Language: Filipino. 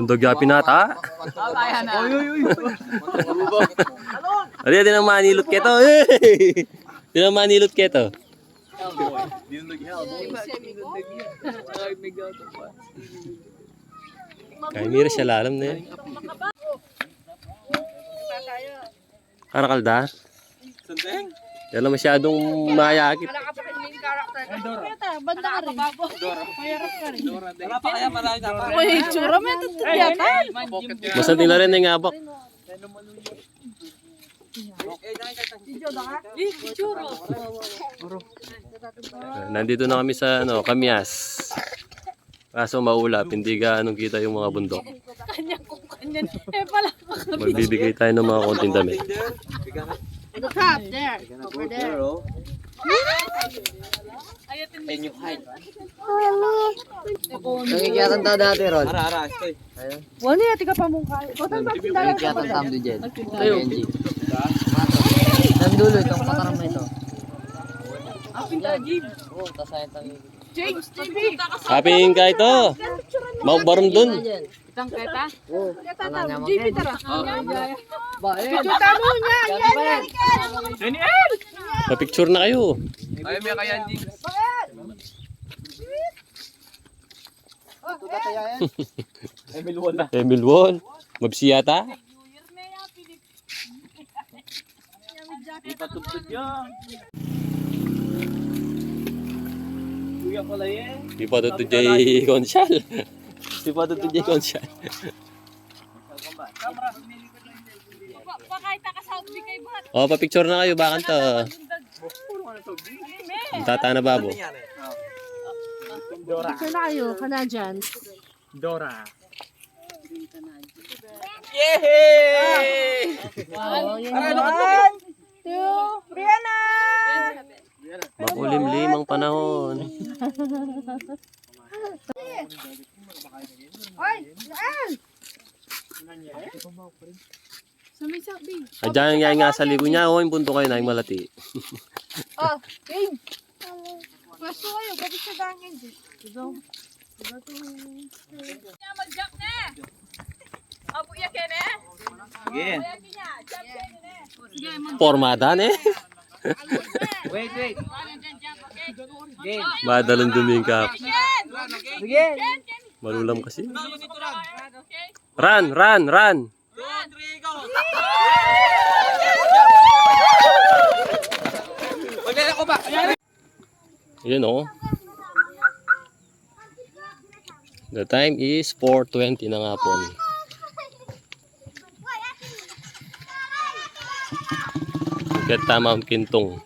Bundog ya pinata. Ari din ang manilot keto. Din ang manilot keto. Kaya mira siya lalam na yan. Karakalda? Yan lang masyadong mayakit. Banda ka rin. Mayarap ka rin. Uy, tsura mo yung tutugyapan. Masan nila rin yung abak. Nandito na kami sa Kamias. Kaso maulap, hindi anong kita yung mga bundok. Kanyang kung kanyan. Pala. Magbibigay tayo ng mga konting damit. The top, there. Over there. Nangikyatan ta dati, Ron. Wala yan, tiga pa mong kaya. Nangikyatan tam doon dyan. PNG. Nandulo itong pataram na ito. Oo, tasaya tayo. James, JB. Kaping ka ito. Mabaron dun. Itang keta? Oo. Ano niya mo? JB, tara. Ba, eh. Kita mo niya. Yan. Pa-picture na kayo. Ay, may kaya din. Emil Won. Mabsiyata. Ipatugtog yan. Kuya pala yan. Di pa ito Jay Conchal. Di pa ito Jay Conchal. Pakita ka sa outfit kay Bat. O, pa-picture na kayo. Bakit to? Ang tata na babo. Picture na kayo, Canadian. Dora. Yehey! Wow, yan naman. Two, Brianna! Makulimlim ang panahon. Hoy, Joel! Sumisabi. Adyan nga sa ligo niya. O, yung punto kayo na yung malati. Oh, Dave! Pwesto kayo, bakit sa dangin? Ito. Mag-jump na! Apo iya kene? Sige. Pormadan eh. Wait. Game. Madalang dumingkap. Sige. Malulam kasi. Run! 2, 3, go! Pagdala ko ba? Ayan o. The time is 4:20 ng hapon. Get Mount Kintong.